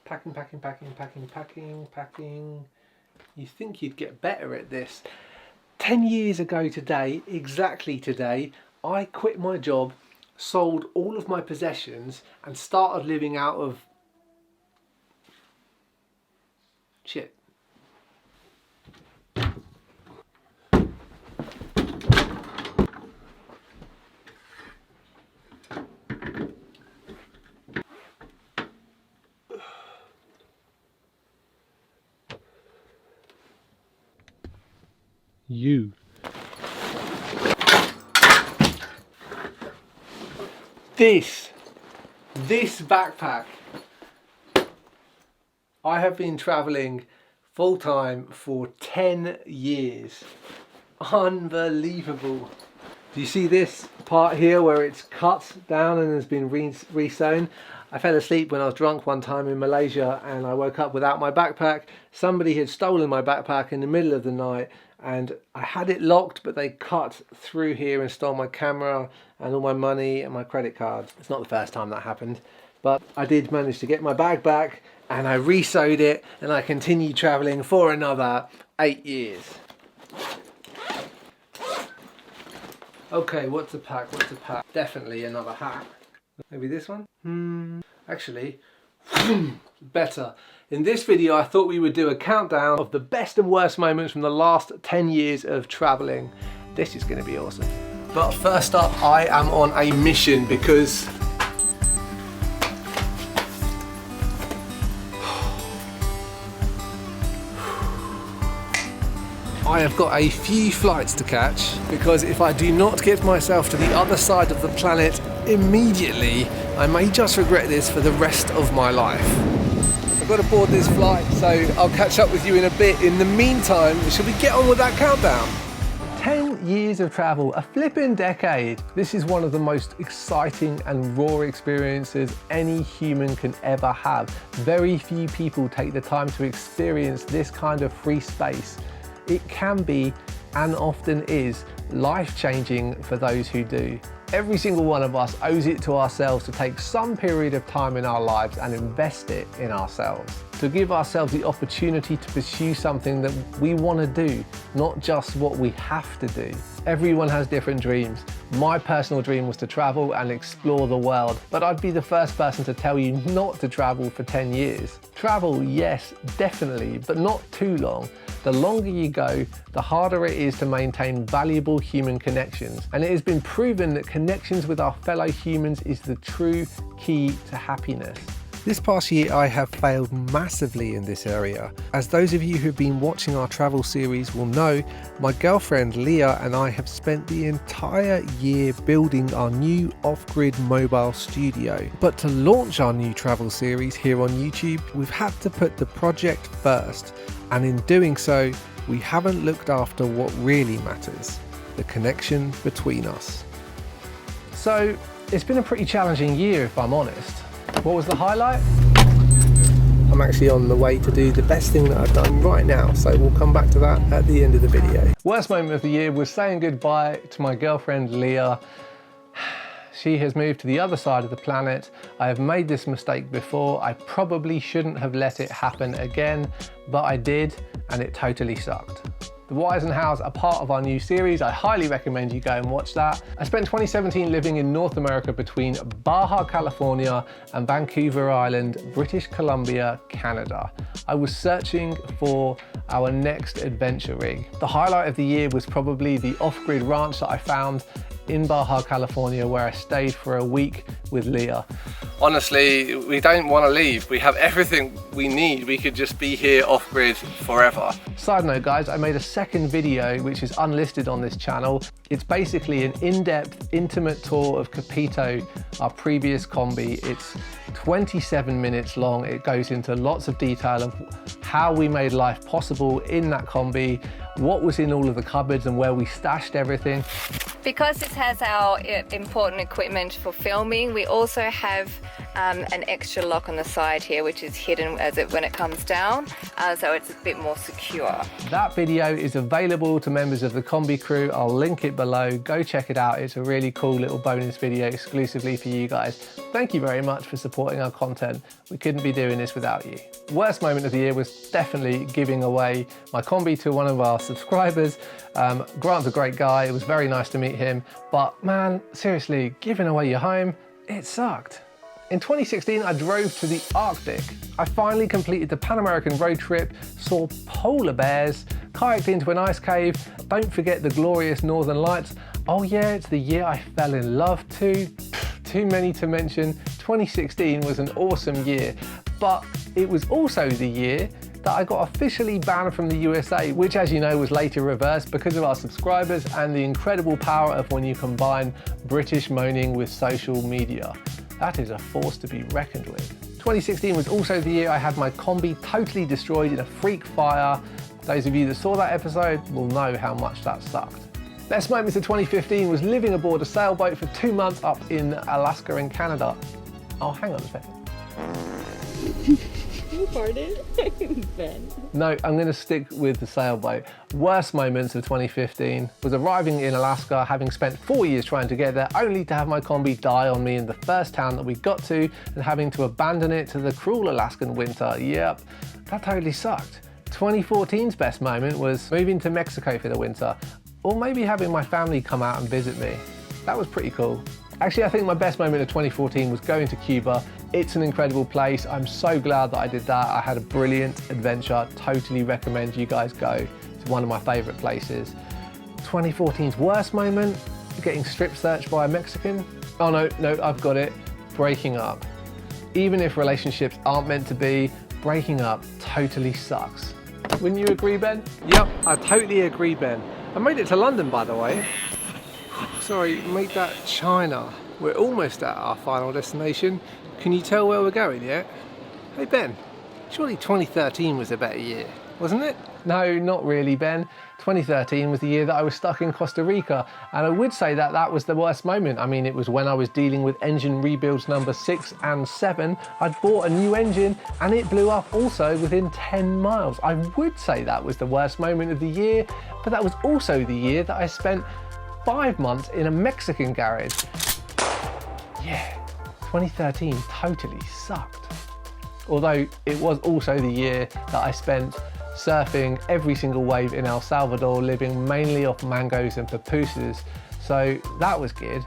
Packing, packing, packing, packing, packing, packing. You think you'd get better at this. 10 years ago today, exactly today, I quit my job, sold all of my possessions and started living out of shit. You. This backpack, I have been traveling full time for 10 years. Unbelievable. Do you see this part here where it's cut down and has been re-sewn? I fell asleep when I was drunk one time in Malaysia and I woke up without my backpack. Somebody had stolen my backpack in the middle of the night and I had it locked, but they cut through here and stole my camera and all my money and my credit card. It's not the first time that happened, but I did manage to get my bag back and I re-sewed it and I continued traveling for another 8 years. Okay, what's a pack? What's a pack? Definitely another hat. Maybe this one? Actually, better. In this video, I thought we would do a countdown of the best and worst moments from the last 10 years of traveling. This is going to be awesome. But first up, I am on a mission because I have got a few flights to catch, because if I do not get myself to the other side of the planet immediately, I may just regret this for the rest of my life. I've got to board this flight, so I'll catch up with you in a bit. In the meantime, shall we get on with that countdown? 10 years of travel, a flipping decade. This is one of the most exciting and raw experiences any human can ever have. Very few people take the time to experience this kind of free space. It can be, and often is, life-changing for those who do. Every single one of us owes it to ourselves to take some period of time in our lives and invest it in ourselves. To give ourselves the opportunity to pursue something that we want to do, not just what we have to do. Everyone has different dreams. My personal dream was to travel and explore the world, but I'd be the first person to tell you not to travel for 10 years. Travel, yes, definitely, but not too long. The longer you go, the harder it is to maintain valuable human connections. And it has been proven that connections with our fellow humans is the true key to happiness. This past year I have failed massively in this area. As those of you who've been watching our travel series will know, my girlfriend Leah and I have spent the entire year building our new off-grid mobile studio. But to launch our new travel series here on YouTube, we've had to put the project first. And in doing so, we haven't looked after what really matters, the connection between us. So it's been a pretty challenging year, if I'm honest. What was the highlight? I'm actually on the way to do the best thing that I've done right now, so we'll come back to that at the end of the video. Worst moment of the year was saying goodbye to my girlfriend Leah. She has moved to the other side of the planet. I have made this mistake before. I probably shouldn't have let it happen again, but I did, and it totally sucked. The whys and hows are part of our new series. I highly recommend you go and watch that. I spent 2017 living in North America between Baja California and Vancouver Island, British Columbia, Canada. I was searching for our next adventure rig. The highlight of the year was probably the off-grid ranch that I found in Baja California, where I stayed for a week with Leah. Honestly, we don't want to leave. We have everything we need. We could just be here off-grid forever. Side note guys, I made a second video which is unlisted on this channel. It's basically an in-depth, intimate tour of Capito, our previous Kombi. It's 27 minutes long. It goes into lots of detail of how we made life possible in that Kombi, what was in all of the cupboards and where we stashed everything. Because this has our important equipment for filming, we also have an extra lock on the side here, which is hidden when it comes down, so it's a bit more secure. That video is available to members of the Kombi crew. I'll link it below. Go check it out. It's a really cool little bonus video exclusively for you guys. Thank you very much for supporting our content. We couldn't be doing this without you. Worst moment of the year was definitely giving away my Kombi to one of our subscribers. Grant's a great guy. It was very nice to meet him. But man, seriously, giving away your home, it sucked. In 2016, I drove to the Arctic. I finally completed the Pan American road trip, saw polar bears, kayaked into an ice cave. Don't forget the glorious Northern Lights. Oh yeah, it's the year I fell in love too. Too many to mention. 2016 was an awesome year, but it was also the year that I got officially banned from the USA, which, as you know, was later reversed because of our subscribers and the incredible power of when you combine British moaning with social media. That is a force to be reckoned with. 2016 was also the year I had my Kombi totally destroyed in a freak fire. Those of you that saw that episode will know how much that sucked. Best moments of 2015 was living aboard a sailboat for 2 months up in Alaska and Canada. Oh, hang on a second. You farted? Ben. No, I'm going to stick with the sailboat. Worst moments of 2015 was arriving in Alaska, having spent 4 years trying to get there, only to have my Kombi die on me in the first town that we got to, and having to abandon it to the cruel Alaskan winter. Yep, that totally sucked. 2014's best moment was moving to Mexico for the winter, or maybe having my family come out and visit me. That was pretty cool. Actually, I think my best moment of 2014 was going to Cuba. It's an incredible place. I'm so glad that I did that. I had a brilliant adventure. Totally recommend you guys go. It's one of my favorite places. 2014's worst moment, getting strip searched by a Mexican. Oh no, I've got it. Breaking up. Even if relationships aren't meant to be, breaking up totally sucks. Wouldn't you agree, Ben? Yep, I totally agree, Ben. I made it to London, by the way. Sorry, made that China. We're almost at our final destination. Can you tell where we're going yet? Hey Ben, surely 2013 was a better year, wasn't it? No, not really, Ben. 2013 was the year that I was stuck in Costa Rica, and I would say that that was the worst moment. I mean, it was when I was dealing with engine rebuilds number 6 and 7. I'd bought a new engine and it blew up also within 10 miles. I would say that was the worst moment of the year, but that was also the year that I spent 5 months in a Mexican garage. Yeah, 2013 totally sucked. Although it was also the year that I spent surfing every single wave in El Salvador, living mainly off mangoes and pupusas. So that was good.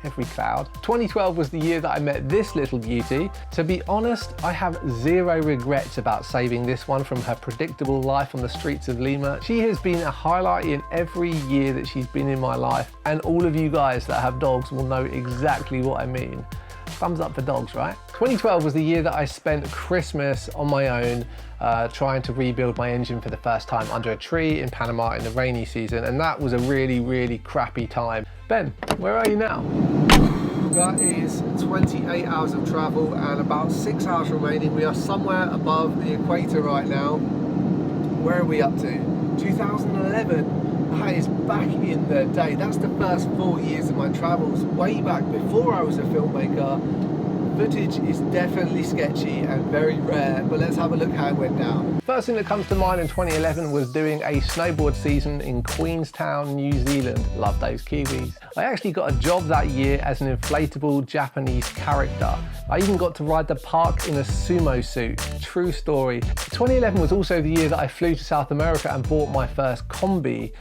Every cloud. 2012 was the year that I met this little beauty. To be honest, I have zero regrets about saving this one from her predictable life on the streets of Lima. She has been a highlight in every year that she's been in my life, and all of you guys that have dogs will know exactly what I mean. Thumbs up for dogs, right? 2012 was the year that I spent Christmas on my own trying to rebuild my engine for the first time under a tree in Panama in the rainy season, and that was a really crappy time. Ben, where are you now? That is 28 hours of travel and about 6 hours remaining. We are somewhere above the equator right now. Where are we up to? 2011. That is back in the day. That's the first 4 years of my travels, way back before I was a filmmaker. Footage is definitely sketchy and very rare, but let's have a look how it went down. First thing that comes to mind in 2011 was doing a snowboard season in Queenstown, New Zealand. Love those Kiwis. I actually got a job that year as an inflatable Japanese character. I even got to ride the park in a sumo suit. True story. 2011 was also the year that I flew to South America and bought my first Kombi.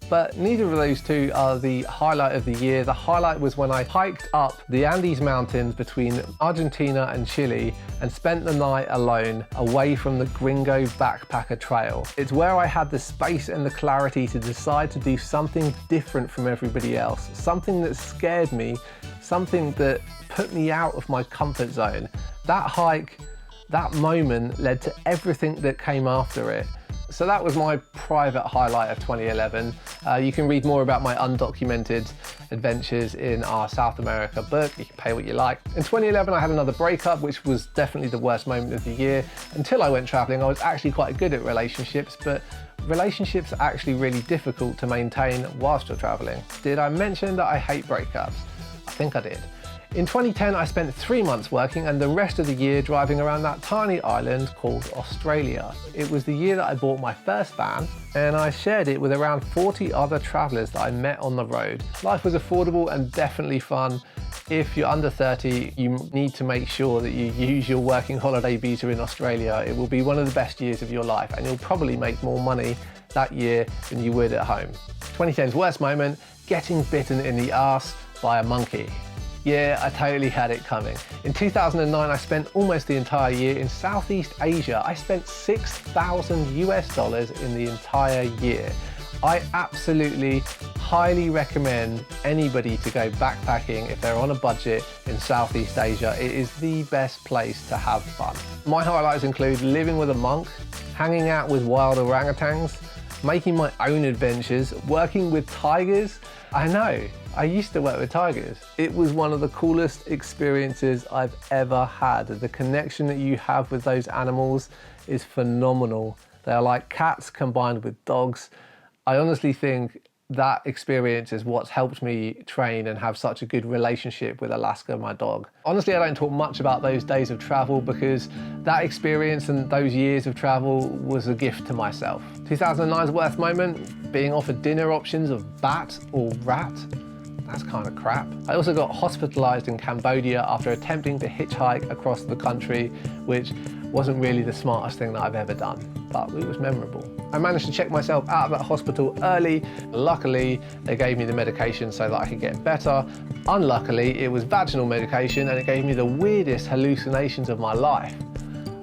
But neither of those two are the highlight of the year. The highlight was when I hiked up the Andes Mountains between Argentina and Chile and spent the night alone away from the Gringo Backpacker Trail. It's where I had the space and the clarity to decide to do something different from everybody else, something that scared me, something that put me out of my comfort zone. That hike, that moment led to everything that came after it. So that was my private highlight of 2011. You can read more about my undocumented adventures in our South America book. You can pay what you like. In 2011, I had another breakup, which was definitely the worst moment of the year. Until I went traveling, I was actually quite good at relationships, but relationships are actually really difficult to maintain whilst you're traveling. Did I mention that I hate breakups? I think I did. In 2010, I spent 3 months working and the rest of the year driving around that tiny island called Australia. It was the year that I bought my first van and I shared it with around 40 other travellers that I met on the road. Life was affordable and definitely fun. If you're under 30, you need to make sure that you use your working holiday visa in Australia. It will be one of the best years of your life and you'll probably make more money that year than you would at home. 2010's worst moment, getting bitten in the arse by a monkey. Yeah, I totally had it coming. In 2009, I spent almost the entire year in Southeast Asia. I spent $6,000 in the entire year. I absolutely highly recommend anybody to go backpacking if they're on a budget in Southeast Asia. It is the best place to have fun. My highlights include living with a monk, hanging out with wild orangutans, making my own adventures, working with tigers. I know, I used to work with tigers. It was one of the coolest experiences I've ever had. The connection that you have with those animals is phenomenal. They're like cats combined with dogs. I honestly think that experience is what's helped me train and have such a good relationship with Alaska, my dog. Honestly, I don't talk much about those days of travel because that experience and those years of travel was a gift to myself. 2009's worst moment, being offered dinner options of bat or rat. That's kind of crap. I also got hospitalized in Cambodia after attempting to hitchhike across the country, which wasn't really the smartest thing that I've ever done, but it was memorable. I managed to check myself out of that hospital early. Luckily, they gave me the medication so that I could get better. Unluckily, it was vaginal medication and it gave me the weirdest hallucinations of my life.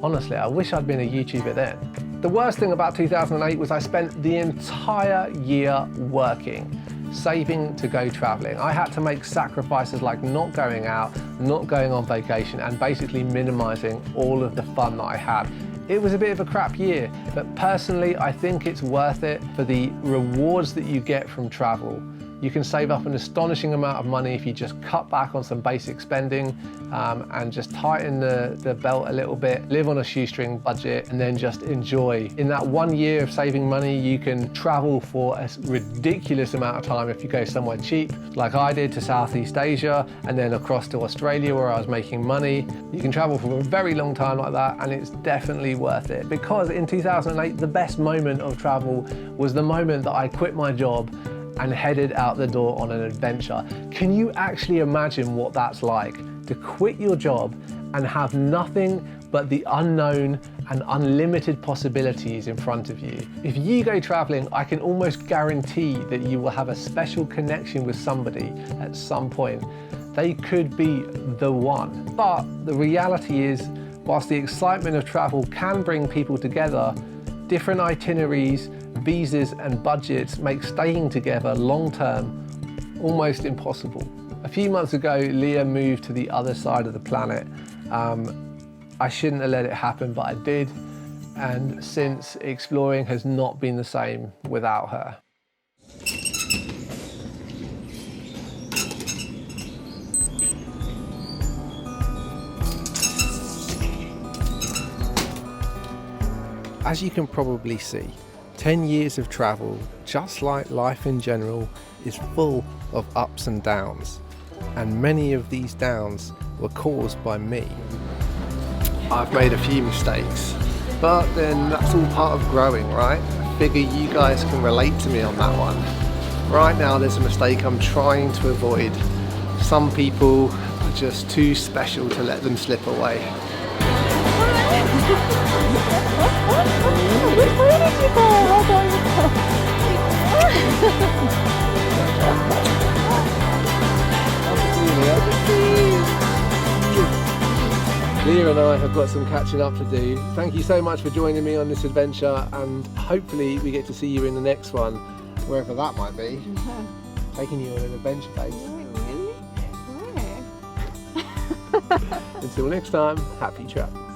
Honestly, I wish I'd been a YouTuber then. The worst thing about 2008 was I spent the entire year working, saving to go traveling. I had to make sacrifices like not going out, not going on vacation, and basically minimizing all of the fun that I had. It was a bit of a crap year, but personally, I think it's worth it for the rewards that you get from travel. You can save up an astonishing amount of money if you just cut back on some basic spending and just tighten the belt a little bit, live on a shoestring budget, and then just enjoy. In that 1 year of saving money, you can travel for a ridiculous amount of time if you go somewhere cheap, like I did to Southeast Asia, and then across to Australia where I was making money. You can travel for a very long time like that, and it's definitely worth it. Because in 2008, the best moment of travel was the moment that I quit my job and headed out the door on an adventure. Can you actually imagine what that's like? To quit your job and have nothing but the unknown and unlimited possibilities in front of you. If you go traveling, I can almost guarantee that you will have a special connection with somebody at some point. They could be the one. But the reality is, whilst the excitement of travel can bring people together, different itineraries, visas and budgets make staying together long-term almost impossible. A few months ago, Leah moved to the other side of the planet. I shouldn't have let it happen, but I did. And since, exploring has not been the same without her. As you can probably see, 10 years of travel, just like life in general, is full of ups and downs. And many of these downs were caused by me. I've made a few mistakes, but then that's all part of growing, right? I figure you guys can relate to me on that one. Right now there's a mistake I'm trying to avoid. Some people are just too special to let them slip away. Where did you go? Leah and I have got some catching up to do. Thank you so much for joining me on this adventure, and hopefully we get to see you in the next one, wherever that might be. Taking you on an adventure, babes. Really? Until next time, happy travel.